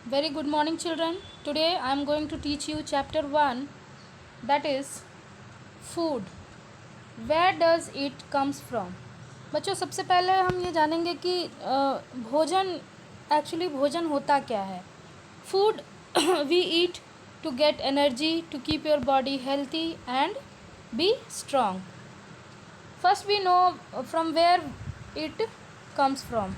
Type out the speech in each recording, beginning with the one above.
Very good morning, children. Today I am going to teach you chapter 1, that is food. Where does it comes from? बच्चों, सबसे पहले हम ये जानेंगे कि भोजन एक्चुअली भोजन होता क्या है. Food we eat to get energy, to keep your body healthy and be strong. First we know from where it comes from.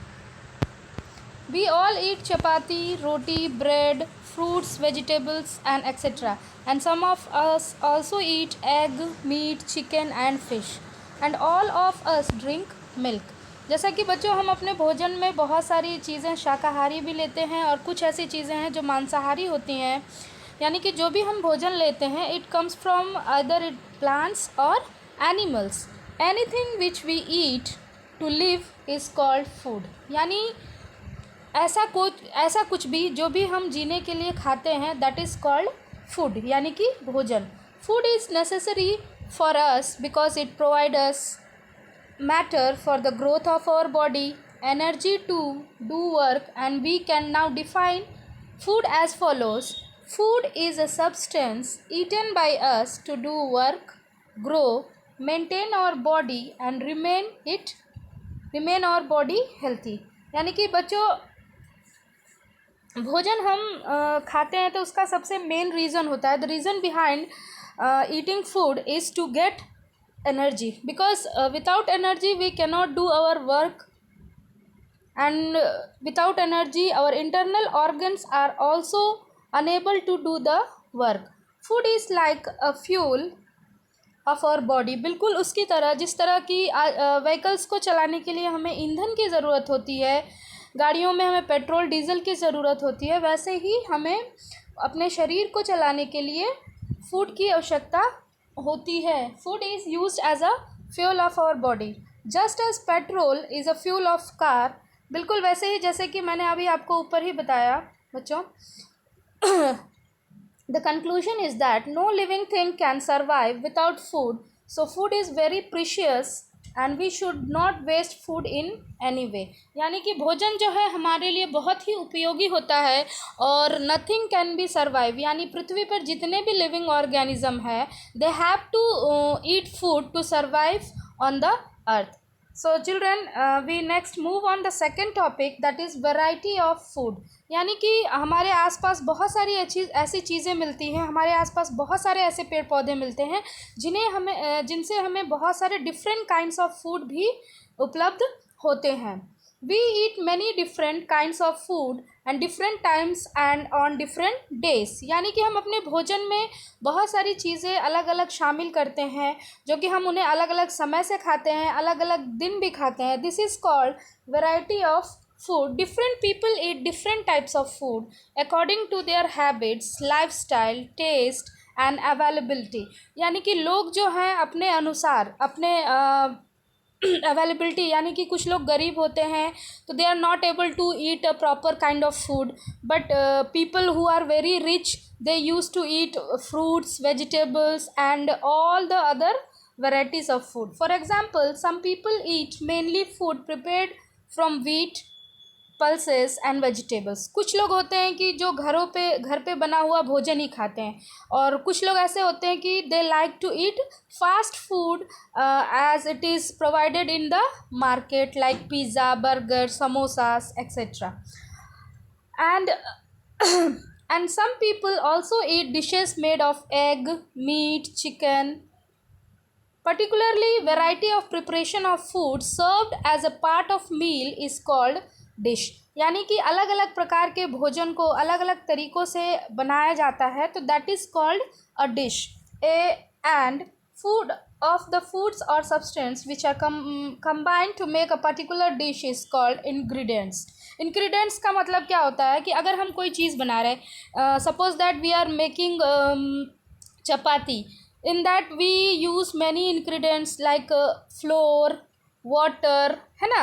We all eat chapati, roti, bread, fruits, vegetables, and etc. And some of us also eat egg, meat, chicken, and fish. And all of us drink milk. जैसा कि बच्चों हम अपने भोजन में बहुत सारी चीज़ें शाकाहारी भी लेते हैं और कुछ ऐसी चीज़ें हैं जो मांसाहारी होती हैं. यानी कि जो भी हम भोजन लेते हैं it comes from other it plants और animals. Anything which we eat to live is called food. यानी ऐसा कुछ भी जो भी हम जीने के लिए खाते हैं दैट इज़ कॉल्ड फूड, यानी कि भोजन. Food is necessary for us because it provide us matter for the growth of our body, energy to do work, and we can now define food as follows. Food is a substance eaten by us to do work, grow, maintain our body and remain our body healthy. यानी कि बच्चों भोजन हम खाते हैं तो उसका सबसे मेन रीज़न होता है, the reason behind eating food is to get energy, because without energy we cannot do our work, and without energy our internal organs are also unable to do the work. Food is like a fuel of our body. बिल्कुल उसकी तरह जिस तरह की vehicles को चलाने के लिए हमें ईंधन की ज़रूरत होती है, गाड़ियों में हमें पेट्रोल डीजल की ज़रूरत होती है, वैसे ही हमें अपने शरीर को चलाने के लिए फूड की आवश्यकता होती है. Food is used as a fuel of our body, just as petrol is a fuel of car. बिल्कुल वैसे ही जैसे कि मैंने अभी आपको ऊपर ही बताया बच्चों. The conclusion is that no living thing can survive without food. So food is very precious and we should not waste food in any way. यानी कि भोजन जो है हमारे लिए बहुत ही उपयोगी होता है और nothing can be survive. यानी पृथ्वी पर जितने भी living organism है they have to eat food to survive on the earth. So children, we next move on the second topic, that is variety of food. यानी कि हमारे आसपास बहुत सारी ऐसी चीज़ें मिलती हैं, हमारे आसपास बहुत सारे ऐसे पेड़ पौधे मिलते हैं जिनसे हमें बहुत सारे डिफरेंट काइंड्स ऑफ फूड भी उपलब्ध होते हैं. We eat many different kinds of food and different times and on different days. यानी कि हम अपने भोजन में बहुत सारी चीज़ें अलग अलग शामिल करते हैं जो कि हम उन्हें अलग अलग समय से खाते हैं, अलग अलग दिन भी खाते हैं. This is called variety of food. Different people eat different types of food according to their habits, lifestyle, taste and availability. यानी कि लोग जो हैं अपने अनुसार अपने अवेलेबिलिटी, यानी कि कुछ लोग गरीब होते हैं तो they are not able to eat a proper kind of food, but people who are very rich they used to eat fruits, vegetables and all the other varieties of food. For example, some people eat mainly food prepared from wheat, pulses and vegetables. कुछ लोग होते हैं कि जो घर पे बना हुआ भोजन ही खाते हैं और कुछ लोग ऐसे होते हैं कि they like to eat fast food as it is provided in the market like pizza, burger, samosas etcetera. And some people also eat dishes made of egg, meat, chicken. Particularly, variety of preparation of food served as a part of meal is called dish. यानी कि अलग अलग प्रकार के भोजन को अलग अलग तरीक़ों से बनाया जाता है तो that is called a dish. And food of the foods or substance which are combined to make a particular dish is called ingredients. Ingredients का मतलब क्या होता है कि अगर हम कोई चीज़ बना रहे हैं, suppose that we are making chapati. In that we use many ingredients like flour, water, है ना.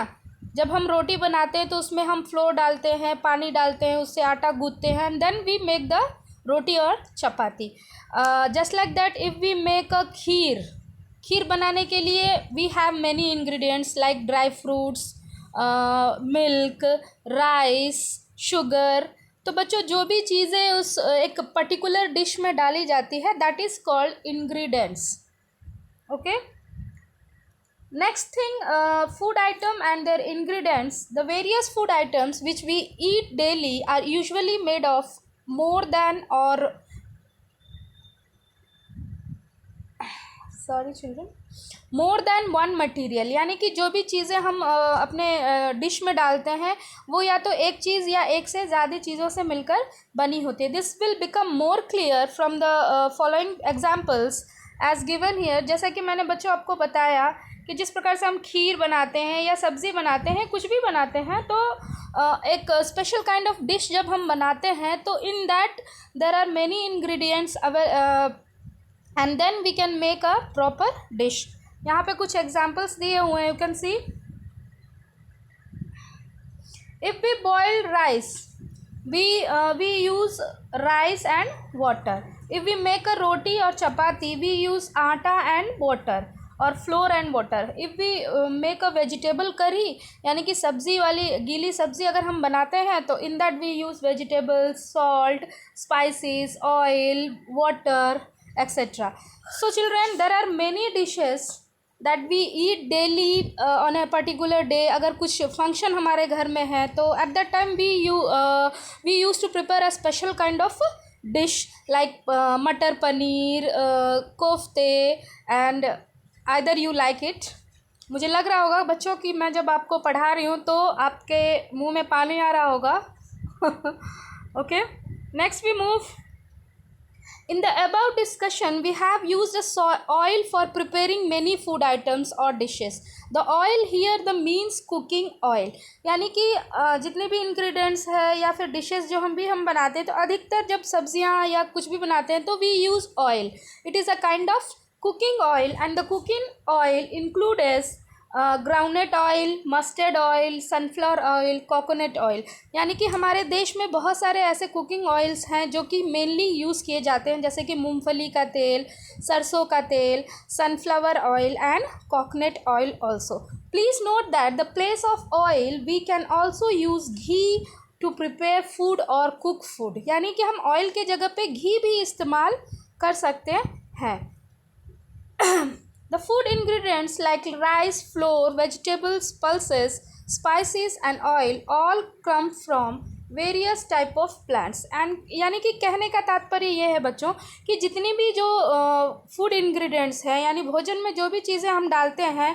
जब हम रोटी बनाते हैं तो उसमें हम फ्लोर डालते हैं, पानी डालते हैं, उससे आटा गूँथते हैं and then we make the roti और chapati. Just like that if we make a kheer बनाने के लिए we have many ingredients like dry fruits, milk, rice, sugar. तो बच्चों जो भी चीज़ें उस एक पर्टिकुलर डिश में डाली जाती है that is called ingredients. Okay. Next thing, food item and their ingredients. The various food items which we eat daily are usually made of more than or sorry children more than one material. यानी कि जो भी चीज़ें हम अपने dish में डालते हैं वो या तो एक चीज़ या एक से ज़्यादा चीज़ों से मिलकर बनी होती है. This will become more clear from the following examples as given here. जैसा कि मैंने बच्चों आपको बताया कि जिस प्रकार से हम खीर बनाते हैं या सब्ज़ी बनाते हैं, कुछ भी बनाते हैं, तो एक स्पेशल काइंड ऑफ डिश जब हम बनाते हैं तो in that there are many ingredients and then we can make a proper dish. यहाँ पे कुछ एग्जाम्पल्स दिए हुए हैं, you can see. If we boil rice we use rice and water. If we make a roti or chapati we use आटा and water और flour and water. If we make a vegetable curry यानी कि सब्ज़ी वाली गीली सब्ज़ी अगर हम बनाते हैं तो in that we use vegetables, salt, spices, oil, water, etcetera. So children there are many dishes that we eat daily on a particular day. अगर कुछ फंक्शन हमारे घर में है तो at that time we use to prepare a special kind of dish like matar paneer, kofte and either you like it. मुझे लग रहा होगा बच्चों कि मैं जब आपको पढ़ा रही हूँ तो आपके मुंह में पानी आ रहा होगा. Okay. Next we move. In the above discussion, we have used a oil for preparing many food items or dishes. The oil here the means cooking oil. यानी कि जितने भी ingredients है या फिर dishes जो हम बनाते हैं तो अधिकतर जब सब्जियां या कुछ भी बनाते हैं तो we use oil. It is a kind of cooking oil and the cooking oil includes groundnut oil, mustard oil, sunflower oil, coconut oil. यानी कि हमारे देश में बहुत सारे ऐसे कुकिंग ऑयल्स हैं जो कि मेनली यूज़ किए जाते हैं, जैसे कि मूंगफली का तेल, सरसों का तेल, sunflower oil and coconut oil also. Please note that the place of oil we can also use ghee to prepare food और कुक फूड. यानी कि हम ऑयल के जगह पे घी भी इस्तेमाल कर सकते हैं. The food ingredients like rice, flour, vegetables, pulses, spices and oil all come from various type of plants. And यानी कि कहने का तात्पर्य ये है बच्चों कि जितनी भी जो फूड इंग्रेडिएंट्स हैं यानी भोजन में जो भी चीज़ें हम डालते हैं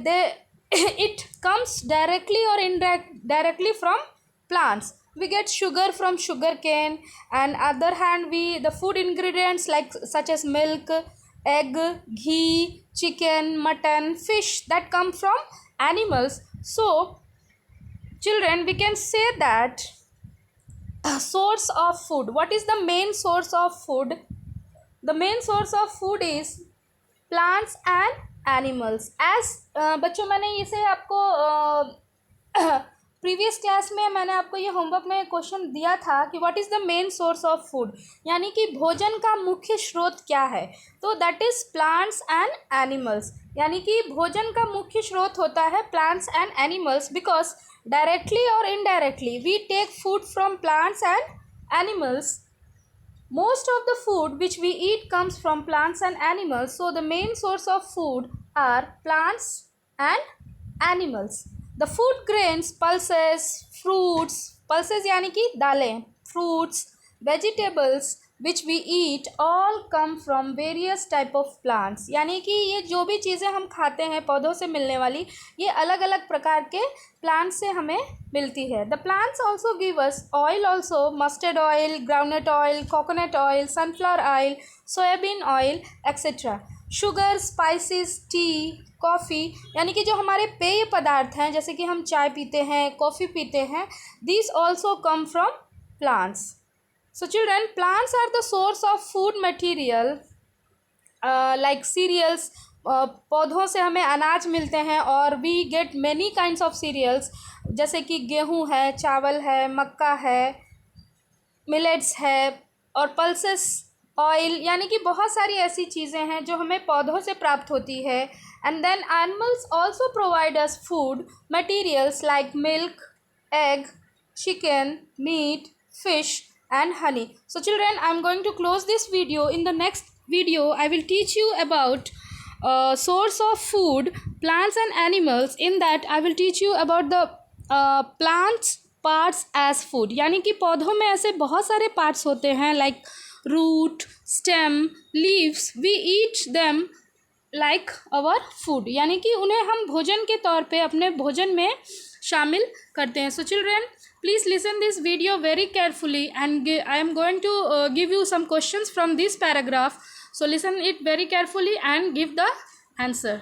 दे it comes directly or indirectly from plants. We get sugar from sugarcane, and other hand the food ingredients like such as milk, egg, ghee, chicken, mutton, fish that come from animals. So children, we can say that source of food. What is the main source of food? The main source of food is plants and animals. As बच्चों मैंने इसे आपको previous class में मैंने आपको ये homework में question दिया था कि what is the main source of food. यानी कि भोजन का मुख्य स्रोत क्या है, तो that is plants and animals. यानी कि भोजन का मुख्य स्रोत होता है plants and animals because directly और indirectly we take food from plants and animals. Most of the food which we eat comes from plants and animals. So the main source of food are plants and animals. The food grains, pulses, fruits, pulses यानी कि दालें, fruits, vegetables which we eat all come from various type of plants. यानी कि ये जो भी चीज़ें हम खाते हैं पौधों से मिलने वाली ये अलग अलग प्रकार के plants से हमें मिलती है. The plants also give us oil also, mustard oil, groundnut oil, coconut oil, sunflower oil, soybean oil, etc. Sugar, spices, T, coffee यानी कि जो हमारे पेय पदार्थ हैं जैसे कि हम चाय पीते हैं, कॉफ़ी पीते हैं, these also come from plants. So children, plants are the source of food material like cereals. पौधों से हमें अनाज मिलते हैं और we get many kinds of cereals जैसे कि गेहूँ है, चावल है, मक्का है, मिलेट्स है और पल्सेस ऑयल यानी कि बहुत सारी ऐसी चीज़ें हैं जो हमें पौधों से प्राप्त होती है. And then animals also provide us food materials like milk, egg, chicken, meat, fish and honey. So children, I am going to close this video. In the next video I will teach you about source of food, plants and animals. In that I will teach you about the plants parts as food. यानी कि पौधों में ऐसे बहुत सारे parts होते हैं, like root, stem, leaves. We eat them like our food, यानी कि उन्हें हम भोजन के तौर पे अपने भोजन में शामिल करते हैं. सो children, please listen this video very carefully, and I am going to give you some questions from this paragraph. So listen it very carefully and give the answer.